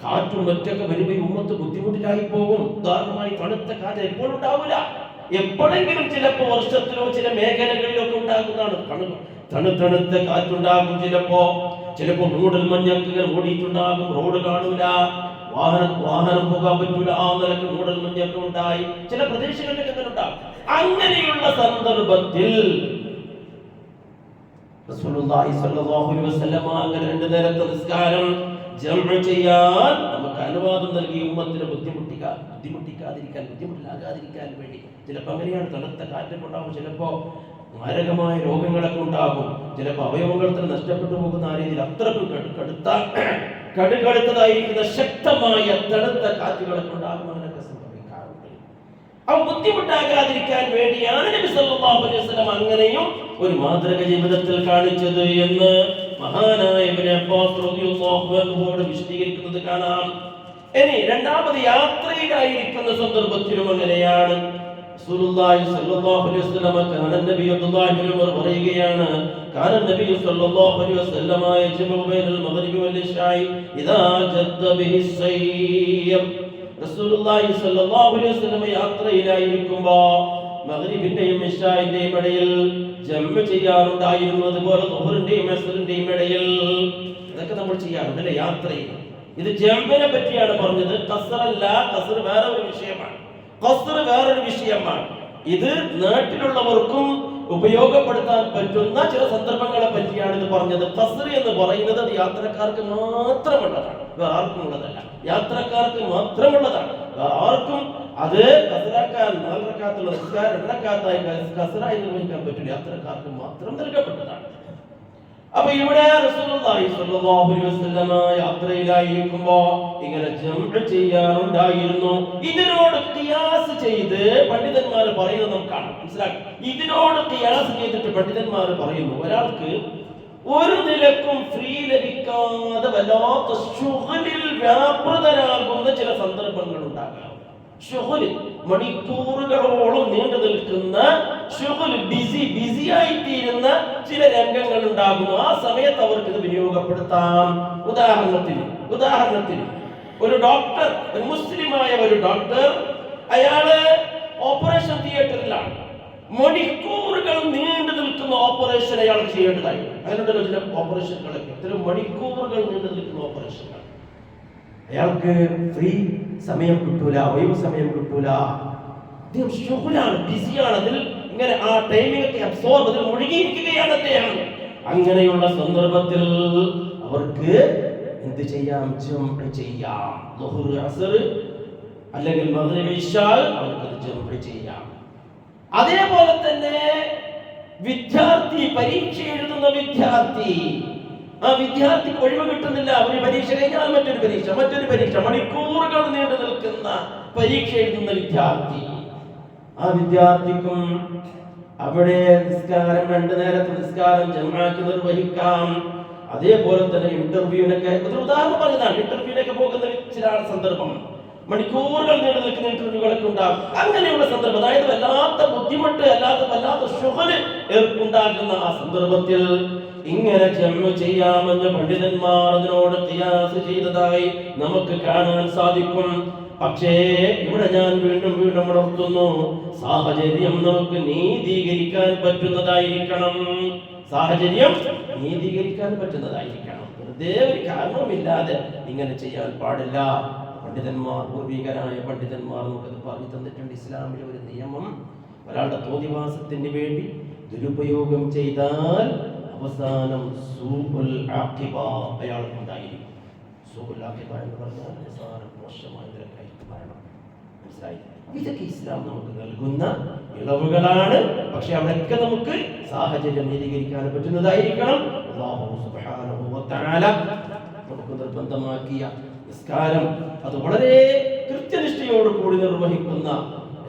കാറ്റും മറ്റൊക്കെ വരുമ്പോൾ ഉമ്മത്ത് ബുദ്ധിമുട്ടിലായി പോകും. ഉദാഹരണമായി തണുത്ത കാറ്റ് എപ്പോഴും ഉണ്ടാവില്ല, എപ്പോഴെങ്കിലും ചിലപ്പോൾ വർഷത്തിലോ ചില മേഖലകളിലൊക്കെ ഉണ്ടാകുന്നതാണ്. തണുത്ത കാറ്റുണ്ടാകും, ചിലപ്പോ മൂടൽ മഞ്ഞൊക്കെ ഓടിയിട്ടുണ്ടാകും, റോഡ് കാണൂല, വാഹനം പോകാൻ പറ്റൂല, ആ നിലക്ക് മൂടൽ മഞ്ഞൊക്കെ ഉണ്ടായി ചില പ്രദേശങ്ങളിലൊക്കെ അങ്ങനെ ഉണ്ടാകും. അങ്ങനെയുള്ള സന്ദർഭത്തിൽ റസൂലുള്ളാഹി സ്വല്ലല്ലാഹു അലൈഹി വസല്ലം അങ്ങനെ 2 നേരത്തെ നിസ്കാരം ജംഉ ചെയ്യാൻ നമുക്ക് അനുവാദം നൽകി, ഉമ്മത്തിനെ ബുദ്ധിമുട്ടിലാകാതിരിക്കാൻ വേണ്ടി. ചിലപ്പോൾ അങ്ങനെയാണ്, തണുത്ത കാറ്റൊക്കെ ഉണ്ടാകും, ചിലപ്പോ മാരകമായ രോഗങ്ങളൊക്കെ ഉണ്ടാകും, ചിലപ്പോൾ അവയവങ്ങൾ തന്നെ നഷ്ടപ്പെട്ടു പോകുന്ന ആ രീതിയിൽ അത്രക്കും കടുകടുത്തതായിരിക്കുന്ന ശക്തമായ തണുത്ത കാറ്റുകളൊക്കെ ഉണ്ടാകും, അങ്ങനെയൊക്കെ സംഭവിക്കാറുണ്ട്. അവ ബുദ്ധിമുട്ടാകാതിരിക്കാൻ വേണ്ടിയാണ് നബി സല്ലല്ലാഹു അലൈഹി വസല്ലം അങ്ങനെയും ഒരു മാതൃക ജീവിതത്തിൽ കാണിച്ചത് എന്ന് മഹാനായ ഇബ്നു അബ്ബാസ് റളിയല്ലാഹു അൻഹുവോട് വിശദീകരിക്കുന്നത് കാണാം. ഇനി രണ്ടാമത് യാത്രയിലായിരിക്കുന്ന സന്ദർഭത്തിലും അങ്ങനെയാണ്. റസൂലുള്ളാഹി സ്വല്ലല്ലാഹു അലൈഹി വസല്ലം നബി അബ്ദുല്ലാഹി ഇബ്നു ഉമർ പറയുകയാണ്, നബി സ്വല്ലല്ലാഹു അലൈഹി വസല്ലം യജ്മഉ ബൈനൽ മഗ്രിബി വൽ ഇശാഇ ഇദാ ജദ്ദ ബിഹി സയ്യം. റസൂലുള്ളാഹി സ്വല്ലല്ലാഹു അലൈഹി വസല്ലം യാത്രയിലായിരിക്കുമ്പോൾ മഗ്രിബിന്റെയും ഇശാഇന്റെയും ഇടയിൽ ജംഉ ചെയ്യാറുണ്ടായിരുന്നു. അതുപോലെ ദുഹറിന്റെയും അസ്റിന്റെയും ഇടയിൽ ഇതൊക്കെ നമ്മൾ ചെയ്യാറുണ്ട് അല്ലേ യാത്രയിൽ. ഇത് ജംഇനെ പറ്റിയാണ് പറഞ്ഞത്, ഖസ്റല്ല. ഖസ്ർ വേറെ ഒരു വിഷയമാണ്, ഖസ്ർ വേറൊരു വിഷയമാണ്. ഇത് നാട്ടിലുള്ളവർക്കും ഉപയോഗപ്പെടുത്താൻ പറ്റുന്ന ചില സന്ദർഭങ്ങളെ പറ്റിയാണ് ഇത് പറഞ്ഞത്. ഖസ്ർ എന്ന് പറയുന്നത് അത് യാത്രക്കാർക്ക് മാത്രമുള്ളതാണ്, വേറെ ആർക്കും ഉള്ളതല്ല. യാത്രക്കാർക്ക് മാത്രമുള്ളതാണ്, വേറെ ആർക്കും അത് ഖസ്റാക്കാൻ 4 റക്അത്തുള്ള നിസ്കാരം 2 റക്അത്തായി ഖസ്റായി നിർവഹിക്കാൻ പറ്റില്ല, യാത്രക്കാർക്ക് മാത്രം നൽകപ്പെട്ടതാണ്. അപ്പൊ ഇവിടെ റസൂലുള്ളാഹി സ്വല്ലല്ലാഹു അലൈഹി വസല്ലം യാത്രയിലായിരിക്കുമ്പോൾ ഇങ്ങനെ ജംഉ ചെയ്യാറുണ്ടായിരുന്നു. ഇതിനോട് ഖിയാസ് ചെയ്ത് പണ്ഡിതന്മാർ പറയുന്നത് നമുക്ക് കാണാം, മനസ്സിലാക്കാം. ഇതിനോട് ഖിയാസ് ചെയ്തിട്ട് പണ്ഡിതന്മാർ പറയുന്നു, ഒരാൾക്ക് ഒരു നിലക്കും ഫ്രീ ലഭിക്കാതെ വല്ലാത്ത ശുഗ്ലിൽ വ്യാപൃതരാകുന്ന ചില സന്ദർഭങ്ങൾ ഉണ്ടാകാം. ശുഗ്ല് മണിക്കൂറുകളോളം നീണ്ടു നിൽക്കുന്ന ബിസി ആയിത്തീരുന്ന ചില രംഗങ്ങൾ ഉണ്ടാകുന്നു. ആ സമയത്ത് അവർക്ക് ഇത് വിനിയോഗപ്പെടുത്താം. ഉദാഹരണത്തിന് ഒരു ഡോക്ടർ, ഒരു മുസ്ലിമായ ഒരു ഡോക്ടർ, അയാള് ഓപ്പറേഷൻ തിയേറ്ററിലാണ്. മണിക്കൂറുകൾ നീണ്ടു നിൽക്കുന്ന ഓപ്പറേഷൻ അയാൾക്ക് ചെയ്യേണ്ടതായി. അതിനുണ്ടല്ലോ ചില ഓപ്പറേഷനുകളൊക്കെ ഇത്തരം മണിക്കൂറുകൾ നീണ്ടു നിൽക്കുന്ന ഓപ്പറേഷനുകൾ. അയാൾക്ക് ഫ്രീ സമയം കിട്ടൂല, ഒഴിവ് സമയം കിട്ടൂല. അദ്ദേഹം ഷുഗലാണ്, ബിസിയാണ്, അതിൽ ഇങ്ങനെ ആ ടൈമിംഗ് അബ്സോർബ് അതിൽ മുഴുകിയിരിക്കുകയാണ് അദ്ദേഹം. അങ്ങനെയുള്ള സന്ദർഭത്തിൽ അവർക്ക് എന്ത് ചെയ്യാം? ജംഉ ചെയ്യാം. ളുഹർ, അസ്ർ അല്ലെങ്കിൽ മഗ്രിബ്, ഇശാ അവർക്ക് ജംഉ ചെയ്യാം. അതേപോലെ തന്നെ വിദ്യാർത്ഥി, പരീക്ഷ എഴുതുന്ന വിദ്യാർത്ഥി, ആ വിദ്യാർത്ഥിക്ക് ഒഴിവ് കിട്ടുന്നില്ല. ഒരു പരീക്ഷ കഴിഞ്ഞാൽ മറ്റൊരു പരീക്ഷ, മണിക്കൂറുകൾ നീണ്ടു നിൽക്കുന്ന പരീക്ഷ എഴുതുന്ന വിദ്യാർത്ഥി, ആ വിദ്യാർത്ഥിക്കും അവിടെ നിസ്കാരം 2 നേരത്തെ നിസ്കാരം ജമാഅത്ത് നിർവഹിക്കാം. അതേപോലെ തന്നെ ഇന്റർവ്യൂവിനൊക്കെ ഒരു ഉദാഹരണം പറഞ്ഞതാണ്. ഇന്റർവ്യൂവിനൊക്കെ പോകുന്ന ചില സന്ദർഭം മണിക്കൂറുകൾ നീണ്ടു നിൽക്കുന്ന ഇന്റർവ്യൂകളൊക്കെ ഉണ്ടാകും. അങ്ങനെയുള്ള സന്ദർഭം, അതായത് വല്ലാത്ത ബുദ്ധിമുട്ട്, വല്ലാത്ത ശുഗ്ല് ഉണ്ടാകുന്ന ആ സന്ദർഭത്തിൽ ഇങ്ങനെ ജംഉ ചെയ്യാമെന്ന് പണ്ഡിതന്മാർ അതിനോട് ഖിയാസ് ചെയ്തതായി നമുക്ക് കാണാൻ സാധിക്കും. പക്ഷേ ഇവിടെ ഞാൻ വീണ്ടും ഉണർത്തുന്നു, സാഹചര്യം നമുക്ക് നീതീകരിക്കാൻ പറ്റുന്നതായിരിക്കണം. വെറുതെ ഒരു കാരണവുമില്ലാതെ ഇങ്ങനെ ചെയ്യാൻ പാടില്ല. പണ്ഡിതന്മാർ, പൂർവികരായ പണ്ഡിതന്മാർ നമുക്കത് പറഞ്ഞു തന്നിട്ടുണ്ട്. ഇസ്ലാമിലെ ഒരു നിയമം, ഒരാളുടെ തോന്നിവാസത്തിന് വേണ്ടി ദുരുപയോഗം ചെയ്താൽ അവസാനം സൂഉൽ ആഖിബ അയാൾക്കുണ്ടായിരിക്കും. സൂഉൽ ആഖിബ എന്ന് പറഞ്ഞാൽ മോശമായ നിലക്കായിരിക്കും മരണം. മനസ്സിലായി? ഇതൊക്കെ ഇസ്ലാം നമുക്ക് നൽകുന്ന ഇളവുകളാണ്. പക്ഷെ അവിടെയൊക്കെ നമുക്ക് സാഹചര്യം നീതീകരിക്കാൻ പറ്റുന്നതായിരിക്കണം. അല്ലാഹു സുബ്ഹാനഹു വ തആല നമുക്ക് നിർബന്ധമാക്കിയ നിസ്കാരം അത് വളരെ കൃത്യനിഷ്ഠയോട് കൂടി നിർവഹിക്കുന്ന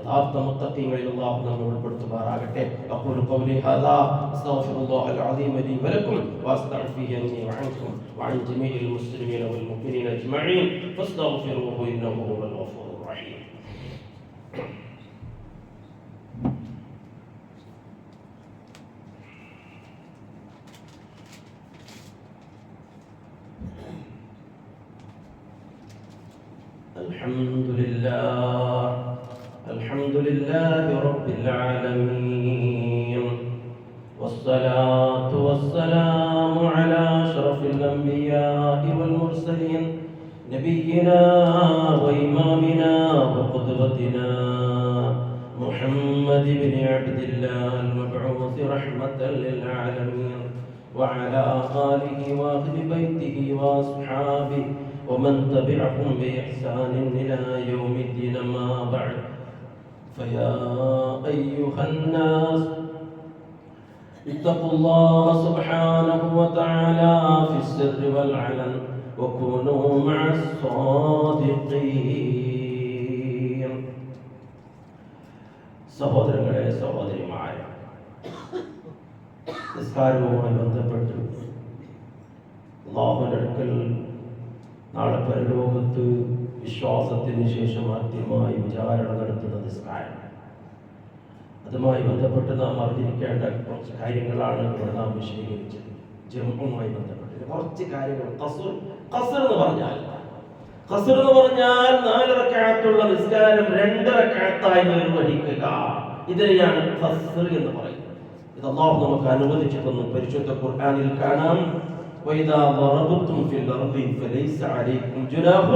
യഥാർത്ഥ മുത്തഖീങ്ങളിൽ അല്ലാഹു നമ്മെ ഉൾപ്പെടുത്തുമാറാകട്ടെ. അഖൂലു ഖൗലി ഹാദാ അസ്തഗ്ഫിറുല്ലാഹൽ അസീം ലി വലക്കും വഅസ്തഗ്ഫിറുനി വഅൻകും വഅൻ ജമീഇൽ മുസ്ലിമീന വൽ മുഅ്മിനീന അജ്മഈൻ ഫസ്തഗ്ഫിറൂഹു ഇന്നഹു ഹുവൽ ഗഫൂറുർ റഹീം. الحمد لله رب العالمين والصلاة والسلام على أشرف الأنبياء والمرسلين نبينا وإمامنا وقدوتنا محمد بن عبد الله المبعوث رحمة للعالمين وعلى آله وأهل بيته وأصحابه ومن تبعهم بإحسان إلى يوم الدين. ما بعد، فيا أيها الناس اتقوا الله سبحانه وتعالى في السر والعلن وكونوا مع الصادقين. സഹോദരങ്ങളെ, സഹോദരിമാരെ, നിസ്കാരവുമായി ബന്ധപ്പെട്ട് അല്ലാഹുവിന്റെ അടുക്കൽ നാളെ പരലോകത്ത് വിശ്വാസത്തിന് ശേഷം ആദ്യമായി വിചാരണ നടത്തുന്ന നിസ്കാരം. അതുമായി ബന്ധപ്പെട്ട് നാം അറിഞ്ഞിരിക്കേണ്ട കുറച്ച് കാര്യങ്ങളാണ് ഇവിടെ നാം വിശദീകരിച്ചത്. ജംഉമായി ബന്ധപ്പെട്ട് കുറച്ച് കാര്യങ്ങൾ. ഖസ്ർ എന്ന് പറഞ്ഞാൽ 4 റക്അത്തുള്ള നിസ്കാരം 2 റക്അത്തായി നിർവഹിക്കുക. ഇതിനെയാണ് ഖസ്ർ എന്ന് പറയുന്നത്. ഇത് അല്ലാഹു നമുക്ക് അനുവദിച്ചിട്ടുള്ള പരിശുദ്ധ ഖുർആനിൽ കാണാം. وإذا ضربتم في الأرض فليس عليكم جناح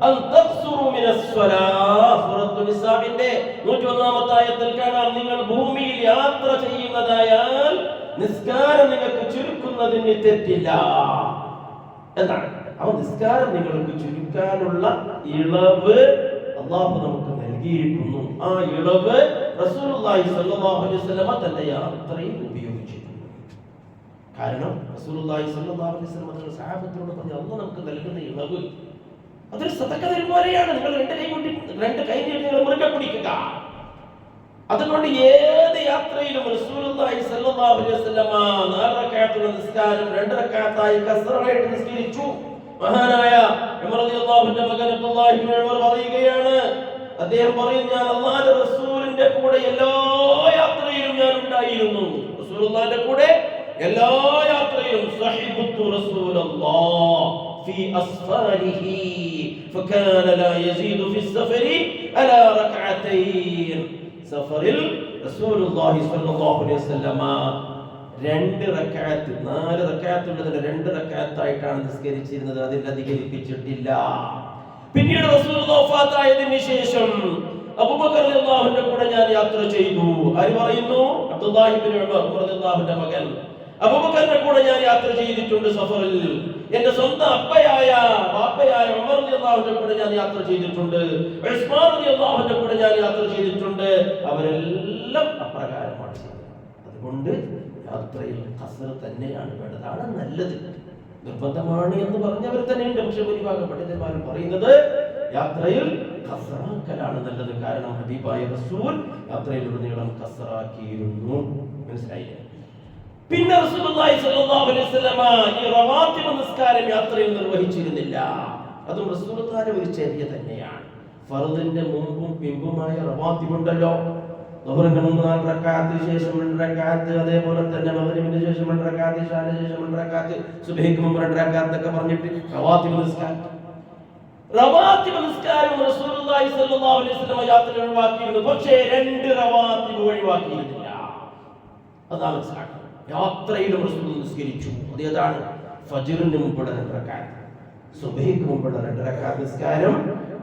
أن تقصروا من الصلاة. സൂറത്ത് നിസാഇന്റെ 101-ാമത്തെ ആയത്തിൽ കാണാം, നിങ്ങൾ ഭൂമിയിൽ യാത്ര ചെയ്യുന്നതായാൽ നിസ്കാരം നിങ്ങൾക്ക് ചുരുക്കുന്നതിന് തെറ്റില്ല എന്നാണ്. ആ നിസ്കാരം നിങ്ങൾക്ക് ചുരുക്കാനുള്ള ഇളവ് അല്ലാഹു നമുക്ക് നൽകിയിരിക്കുന്നു. ആ ഇളവ് റസൂലുള്ളാഹി സ്വല്ലല്ലാഹു അലൈഹി വസല്ലം തന്റെ യാത്രയിൽ ഉപയോഗിച്ചിട്ടുണ്ട്. കാരണം റസൂലുള്ളാഹി സ്വല്ലല്ലാഹു അലൈഹി വസല്ലം തന്റെ സഹാബത്തിനോട് പറഞ്ഞു, അല്ലാഹു നമുക്ക് നൽകുന്ന ഇളവ് അതൊരു സദഖ പോലെയാണ്. നിങ്ങൾ 2 കൈ നീട്ടി നിങ്ങൾ മുറുകെ പിടിക്കുക. അതുകൊണ്ട് ഏത് യാത്രയിലും റസൂലുള്ളാഹി സ്വല്ലല്ലാഹു അലൈഹി വസല്ലം 4 റക്അത്തുള്ള നിസ്കാരം 2 റക്അത്തായി കസ്റായിട്ട് നിസ്കരിച്ചു. മഹാനായ ഉമർ റളിയല്ലാഹു അൻഹു മകൻ അബ്ദുല്ലാഹി ഇബ്നു ഉമർ പറയുകയാണ്, അദ്ദേഹം പറയും, ഞാൻ അല്ലാഹുവിന്റെ റസൂലിന്റെ കൂടെ എല്ലാ യാത്രയിലും ഞാൻ ഉണ്ടായിരുന്നു. റസൂലുള്ളാഹിന്റെ കൂടെ എല്ലാ യാത്രയിലും സഹിബത്തു റസൂലല്ലാഹ് ഫീ അസ്ഫാരിഹി ഫകാന ലാ യസീദു ഫീ സഫരി അലാ റക്അതൈൻ. സഫറിൽ റസൂലുള്ളാഹി സ്വല്ലല്ലാഹു അലൈഹി വസല്ലം 2 റക്അത്ത് 4 റക്അത്തുള്ളതിനെ 2 റക്അത്തായിട്ടാണ് നിസ്കരിച്ചിരുന്നത്. അതിൽ അധികരിപ്പിച്ചിട്ടില്ല. പിന്നീട് റസൂലുള്ളാഹി വഫാത്തായതിനു ശേഷം അബൂബക്കർ റളിയല്ലാഹു അൻഹുവിന്റെ കൂടെ ഞാൻ യാത്ര ചെയ്തു. ആര് പറയുന്നു? അബ്ദുല്ലാഹി ഇബ്നു ഉമർ റളിയല്ലാഹു അൻഹുവിന്റെ മകൻ. അബൂബക്കറിന്റെ കൂടെ ഞാൻ യാത്ര ചെയ്തിട്ടുണ്ട് സഫറിൽ. എന്റെ സ്വന്തം ബാപ്പയായ ഉമർ റളിയല്ലാഹു അൻഹുവിന്റെ കൂടെ ഞാൻ യാത്ര ചെയ്തിട്ടുണ്ട്. ഉസ്മാൻ റളിയല്ലാഹു അൻഹുവിന്റെ കൂടെ ഞാൻ യാത്ര ചെയ്തിട്ടുണ്ട്. അവരെല്ലാം അപ്രകാരമാണ് ചെയ്തത്. അതുകൊണ്ട് യാത്രയിൽ ഖസ്ർ തന്നെയാണ് വേണ്ടത്. അതാണ് നല്ലത്. നിർബന്ധമാണ് എന്ന് പറഞ്ഞവർ തന്നെയുണ്ട്. പക്ഷെ ഭൂരിഭാഗം പണ്ഡിതന്മാരും പറയുന്നത് യാത്രയിൽ ഖസ്റാക്കലാണ് നല്ലത്. കാരണം ഹബീബായ റസൂൽ യാത്രയിലുടനീളം ഖസ്റാക്കിയിരുന്നു. മനസ്സിലായില്ലേ? പിന്നെ റസൂലുള്ളാഹി സ്വല്ലല്ലാഹു അലൈഹി വസല്ലം ഈ റവാത്തിബ് നിസ്കാരം യാത്രയിൽ നിർവഹിച്ചിരുന്നില്ല. അതും റസൂലുള്ളാഹിന്റെ ഒരു ചര്യ തന്നെയാണ്. ഫർദിന്റെ മുമ്പും പിമ്പുമായ റവാത്തിബ് ഉണ്ടല്ലോ. ദുഹറിന്റെ മുമ്പ് 4 റക്അത്ത്, ശേഷം 2 റക്അത്ത്, അതേപോലെ തന്നെ മഗ്രിബിന്റെ ശേഷം 2 റക്അത്ത്, ഇശാന്റെ ശേഷം 2 റക്അത്ത്, സുബ്ഹിക്ക് മുമ്പ് 2 റക്അത്ത് ഒക്കെ പറഞ്ഞിട്ട് റവാത്തിബ് നിസ്കാരം റസൂലുള്ളാഹി സ്വല്ലല്ലാഹു അലൈഹി വസല്ലം യാത്രയിൽ ഒഴിവാക്കിയിരുന്നു. പക്ഷേ 2 റവാത്തിബ് ഒഴിവാക്കിയിരുന്നില്ല. അതാണ് മനസ്സിലാക്കുന്നത്. യാത്രയിലും റസൂൽ നിസ്കരിച്ചു. അതേതാണ്? ഫജ്റിന് മുമ്പുള്ള 2 റക്അത്ത്, സുബ്ഹിക്ക് മുമ്പുള്ള 2 റക്അത്ത് നിസ്കാരം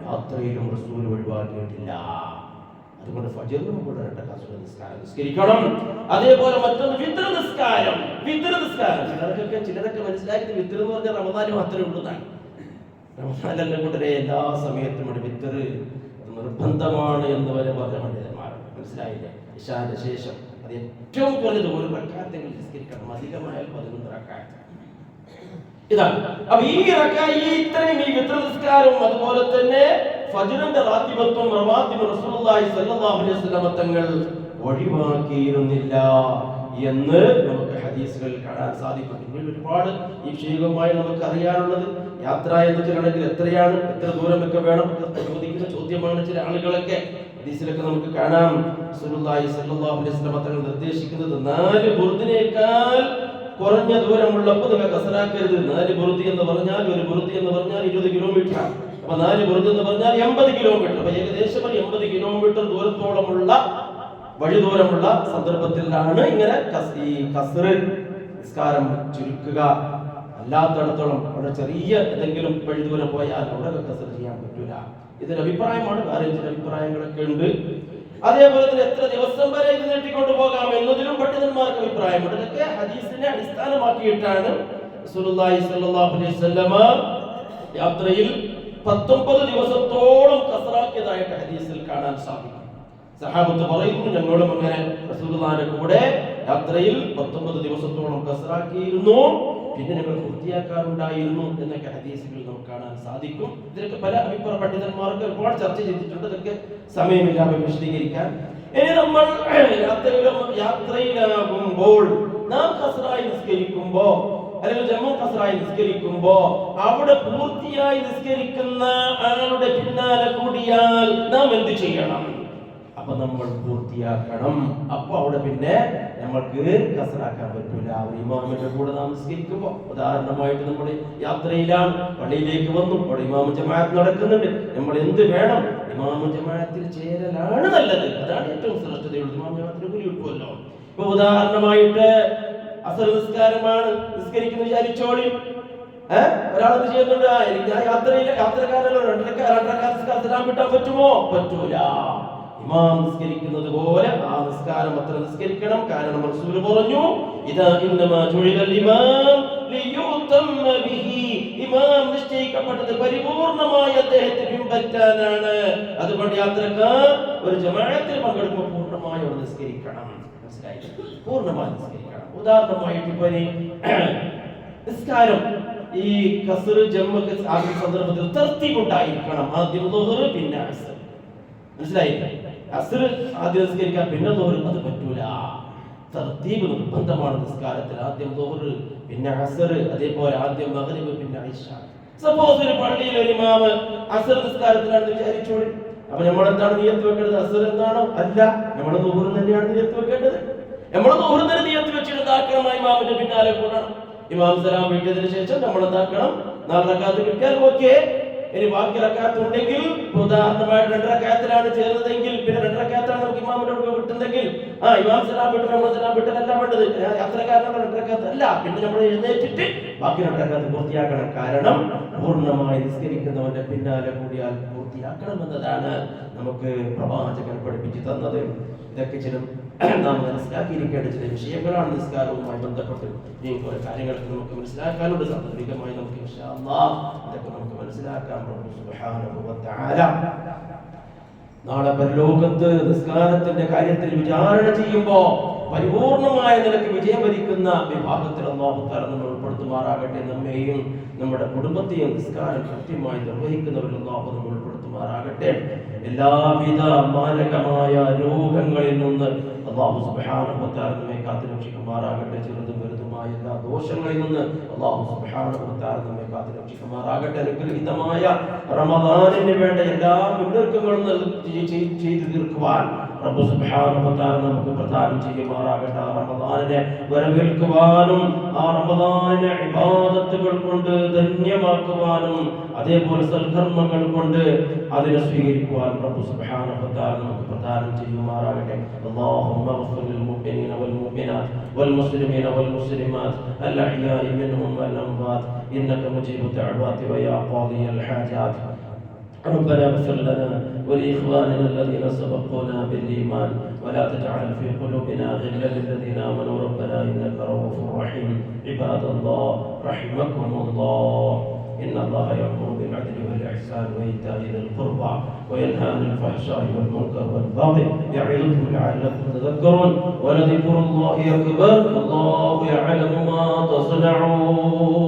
യാത്രയിലും റസൂൽ ഒഴിവാക്കിയിട്ടില്ല. അതുകൊണ്ട് ഫജ്റിന് മുമ്പുള്ള 2 റക്അത്ത് നിസ്കാരം നിസ്കരിക്കണം. അതേപോലെ മറ്റൊന്ന് വിത്ർ നിസ്കാരം. ചിലരൊക്കെ മനസ്സിലാക്കിയത് വിത്ർ എന്ന് പറഞ്ഞാൽ റമദാനിൽ മാത്രമേ ഉള്ളതാണ്. റമദാനിലെ കൂട്ടരെ എല്ലാ സമയത്തും വിത്ർ നിർബന്ധമാണ് എന്ന് വരെ പറഞ്ഞ പണ്ഡിതന്മാരുണ്ട്. മനസ്സിലായില്ലേ? ഇശാന്റെ ശേഷം അത് ഏറ്റവും കുറഞ്ഞത് ഒരു റക്അത്തെങ്കിലും നിസ്കരിക്കണം, അധികമായാൽ 11 റക്അത്ത്. ഇതാണ്. അപ്പൊ ഈ ഇത്രയും ഈ വിത്ർ നിസ്കാരവും അതുപോലെ തന്നെ ഫജ്റിന്റെ റാത്തിബത്തും റവാത്തിബും റസൂലുള്ളാഹി സ്വല്ലല്ലാഹു അലൈഹി വസല്ലം തങ്ങൾ ഒഴിവാക്കിയിരുന്നില്ല എന്ന് നമുക്ക് ഹദീസുകളിൽ കാണാൻ സാധിക്കും. പിന്നീട് ഒരുപാട് ഈ വിഷയവുമായി നമുക്ക് അറിയാനുള്ളത് യാത്ര എന്ന് വെച്ചിട്ടുണ്ടെങ്കിൽ എത്രയാണ്, എത്ര ദൂരമൊക്കെ വേണം ചോദിക്കുന്ന ചോദ്യമാണ് ചില ആളുകളൊക്കെ. ഹദീസിലൊക്കെ നമുക്ക് കാണാം റസൂലുള്ളാഹി സ്വല്ലല്ലാഹു അലൈഹി വസല്ലം തങ്ങൾ നിർദ്ദേശിക്കുന്നത് 4 ബുർദിനേക്കാൾ കുറഞ്ഞ ദൂരമുള്ളപ്പോൾ നിങ്ങൾ കസറാക്കരുത്. 4 ബുർദി എന്ന് പറഞ്ഞാൽ, ഒരു ബുർദി എന്ന് പറഞ്ഞാൽ 20 കിലോമീറ്റർ. അപ്പൊ 4 ബുർദി എന്ന് പറഞ്ഞാൽ 80 കിലോമീറ്റർ. അപ്പൊ ഏകദേശം 80 കിലോമീറ്റർ ദൂരത്തോളമുള്ള വഴി ദൂരമുള്ള സന്ദർഭത്തിലാണ് ഇങ്ങനെ ഈ കസ്ർ നിസ്കാരം ചുരുക്കുക. അല്ലാത്തടത്തോളം അവിടെ ചെറിയ ഏതെങ്കിലും വഴി ദൂരം പോയാൽ അവിടെ കസ്ർ ചെയ്യാൻ പറ്റൂല. ഇതൊരു അഭിപ്രായമാണ്. വേറെ ചില അഭിപ്രായങ്ങളൊക്കെ ഉണ്ട്. അതേപോലെ തന്നെ എത്ര ദിവസം വരെ ഇത് നീട്ടിക്കൊണ്ടു പോകാം എന്നതിലും പണ്ഡിതന്മാർക്ക് അഭിപ്രായമുണ്ട്. ഇതൊക്കെ ഹദീസിനെ അടിസ്ഥാനമാക്കിയിട്ടാണ് റസൂലുള്ളാഹി സ്വല്ലല്ലാഹു അലൈഹി വസല്ലം യാത്രയിൽ 19 ദിവസത്തോളം കസറാക്കിയതായിട്ട് ഹദീസിൽ കാണാൻ സാധിക്കും. സഹാബത്ത് പറയുന്നു, ഞങ്ങളും അങ്ങനെ റസൂലുള്ളാഹിന്റെ കൂടെ യാത്രയിൽ 19 ദിവസത്തോളം കസറാക്കിയിരുന്നു, പിന്നെ ഞങ്ങൾ പൂർത്തിയാക്കാറുണ്ടായിരുന്നു എന്നൊക്കെ ഹദീസുകളിൽ നമുക്ക് കാണാൻ സാധിക്കും. ഇതിലൊക്കെ പല അഭിപ്രായ പണ്ഡിതന്മാർക്ക് ഒരുപാട് ചർച്ച ചെയ്തിട്ടുണ്ട്. ഇതൊക്കെ സമയമില്ലാതെ വിശദീകരിക്കാൻ. ഇനി നമ്മൾ യാത്രയിലാകുമ്പോൾ നാം കസ്റായി നിസ്കരിക്കുമ്പോ അല്ലെങ്കിൽ ജമ്മു കസ്റായി നിസ്കരിക്കുമ്പോ അവിടെ പൂർത്തിയായി നിസ്കരിക്കുന്ന ആളുടെ പിന്നാലെ കൂടിയാൽ നാം എന്ത് ചെയ്യണം? അപ്പൊ നമ്മൾ പൂർത്തിയാക്കണം. അപ്പൊ അവിടെ പിന്നെ നമ്മൾക്ക് കസറാക്കാൻ പറ്റൂല. ഒരു ഇമാമിന്റെ കൂടെ നാം നിസ്കരിക്കുമ്പോ, ഉദാഹരണമായിട്ട് നമ്മൾ യാത്രയിലാണ്, പള്ളിയിലേക്ക് വന്നു, അവിടെ ഇമാമു ജമാഅത്ത് നടക്കുന്നുണ്ട്, നമ്മൾ എന്ത് വേണം? ഇമാമു ജമാഅത്തിൽ ചേരലാണ് നല്ലത്. അതാണ് ഏറ്റവും ശ്രേഷ്ഠതയുള്ളത്. ഇമാമു ജമാഅത്തിന് കൂലി കിട്ടുമല്ലോ. ഇപ്പൊ ഉദാഹരണമായിട്ട് അസർ നിസ്കാരമാണ് നിസ്കരിക്കുന്ന വിചാരിച്ചോളി. ഒരാളെന്ത് ചെയ്യുന്നുണ്ട്? ഞാൻ യാത്രക്കാരല്ലോ, 2 നിസ്കാരം വിട്ടാൻ പറ്റുമോ? പറ്റൂല. ഇമാം നിസ്കരിക്കുന്നത് പോലെ ആ നിസ്കാരം അത്ര നിസ്കരിക്കണം. കാരണം റസൂൽ പറഞ്ഞു, ഇദാ ഇന്നമാ ജുഇലൽ ഇമാം ലിയുതമ്മ ബിഹി. ഇമാം നിശ്ചയിക്കപ്പെട്ടത് പരിപൂർണമായി അദ്ദേഹത്തെ പിൻപറ്റാനാണ്. അതുകൊണ്ട് യാത്രക്കാർ ഒരു ജമാഅത്തിൽ പങ്കെടുക്കുമ്പോൾ പൂർണ്ണമായി അവിടെ നിസ്കരിക്കണം. മനസ്സിലായില്ലേ? പൂർണ്ണമായി നിസ്കരിക്കണം. ഉദാഹരണമായിട്ട് ഇപ്പൊ നിസ്കാരം ഈ കസ്ർ ജമ്മക്ക് ആദ്യ സന്ദർഭത്തിൽ തർത്തീബ് ഉണ്ടായിരിക്കണം. ആദ്യം ദുഹർ, പിന്നെ അസ്ർ. മനസ്സിലായില്ലേ? അസ്ർ ആദ്യം നിസ്കരിക്കാൻ, പിന്നെ ദുഹർ, അത് പറ്റൂല. തർത്തീബ് നിർബന്ധമാണ് നിസ്കാരത്തിൽ. ആദ്യം ദുഹർ, പിന്നെ അസ്ർ, അതേപോലെ ആദ്യം മഗ്രിബ്, പിന്നെ ഇശാ. സപ്പോസ് ഒരു പള്ളിയിൽ ഒരു ഇമാമ് അസ്ർ നിസ്കാരത്തിലാണെന്ന് വിചാരിച്ചോളി. അപ്പൊ നമ്മൾ എന്താണ് നിയത്ത് വെക്കേണ്ടത്? അസ്ർ എന്താണോ? അല്ല, നമ്മൾ ദുഹർ തന്നെയാണ് നിയത്ത് വെക്കേണ്ടത്. നമ്മൾ ദുഹർ തന്നെ നിയത്ത് വെച്ചിട്ട് എന്താക്കണം? ഇമാമിന്റെ പിന്നാലെ കൂടണം. ഇമാം സലാം വീട്ടിയതിനു ശേഷം നമ്മൾ എന്താക്കണം? 4 റക്അത്ത് കിട്ടിയാൽ ഓക്കെ. ഇനി ബാക്കി റക്അത്ത് ഉണ്ടെങ്കിൽ, ഉദാഹരണമായിട്ട് 2 റക്അത്തിലാണ് ചേർന്നതെങ്കിൽ, പിന്നെ 2 റക്അത്താണ് നമുക്ക് ഇമാമിന്റെ കൂടെ കിട്ടുന്നെങ്കിൽ, ഇമാം സലാം വിട്ട് നമ്മൾ സലാം വിട്ടല്ല വേണ്ടത്. യാത്രക്കാരനാണ് 2 റക്അത്ത് അല്ല, പിന്നെ നമ്മൾ എഴുന്നേറ്റിട്ട് ബാക്കി 2 റക്അത്ത് പൂർത്തിയാക്കണം. കാരണം പൂർണ്ണമായി നിസ്കരിക്കുന്നവന്റെ പിന്നാലെ കൂടിയാൽ പൂർത്തിയാക്കണം എന്നതാണ് നമുക്ക് പ്രവാചകൻ പഠിപ്പിച്ചു തന്നത്. ഇതൊക്കെ ചില നാം മനസ്സിലാക്കിയിരിക്കേണ്ട ചില വിഷയങ്ങളാണ് നിസ്കാരവുമായി ബന്ധപ്പെട്ട്. ഈ കുറെ കാര്യങ്ങളൊക്കെ നമുക്ക് മനസ്സിലാക്കാനുണ്ട്. സാന്ദർഭികമായി നമുക്ക് ഇൻഷാ അല്ലാഹ് ഇതൊക്കെ നമുക്ക് മനസ്സിലാക്കാം. റബ്ബ് സുബ്ഹാനഹു വ തആല നാളെ പരലോകത്ത് നിസ്കാരത്തിന്റെ കാര്യത്തിൽ വിചാരണ ചെയ്യുമ്പോൾ പരിപൂർണമായ നിലയ്ക്ക് വിജയം വരിക്കുന്ന വിഭാഗത്തിൽ അല്ലാഹു തആല നമ്മൾ ഉൾപ്പെടുത്തുമാറാകട്ടെ. നമ്മെയും നമ്മുടെ കുടുംബത്തെയും നിസ്കാരം കൃത്യമായി നിർവഹിക്കുന്നവരിൽ അല്ലാഹു നമ്മൾ ഉൾപ്പെടുത്തുമാറാകട്ടെ. എല്ലാവിധ മാരകമായ രോഗങ്ങളിൽ നിന്ന് അല്ലാഹു സുബ്ഹാനഹു വ തആല നമ്മെ കാത്തുരക്ഷിക്കുമാറാകട്ടെ. ചെറുതും വലുതുമായ എല്ലാ ദോഷങ്ങളിൽ നിന്ന് അല്ലാഹു സുബ്ഹാനഹു വ തആല നമ്മെ കാത്തുരക്ഷിക്കുമാറാകട്ടെ. അനുഗ്രഹീതമായ റമദാനിന് വേണ്ട എല്ലാ മുന്നൊരുക്കങ്ങളും ചെയ്തു തീർക്കുവാൻ റബ്ബ് സുബ്ഹാനഹു വ തആല നമുക്ക് പ്രദാനം ചെയ്യുമാറാകട്ടെ. റമദാനിനെ വരവേൽക്കുവാനും ആ റമദാനിനെ ഇബാദത്തുകൾ കൊണ്ട് ധന്യമാക്കുവാനും അതേപോലെ സൽക്കർമ്മങ്ങൾ കൊണ്ട് അതിനെ സ്വീകരിക്കുവാൻ റബ്ബ് സുബ്ഹാനഹു വ തആല നമുക്ക് പ്രദാനം ചെയ്യുമാറാകട്ടെ. اللهم اغفر للمؤمنين والمؤمنات والمسلمين والمسلمات الأحياء منهم والأموات إنك مجيب الدعوات ويا قاضي الحاجات. ربنا اغفر لنا ولإخواننا الذين سبقونا بالإيمان ولا تجعل في قلوبنا غلا للذين آمنوا ربنا إنك رؤوف رحيم. عباد الله رحمكم الله إن الله يأمر بالعدل والإحسان وإيتاء ذي القربى وينهى عن الفحشاء والمنكر والبغي يعظكم لعلكم تذكرون ولذكر الله أكبر والله يعلم ما تصنعون.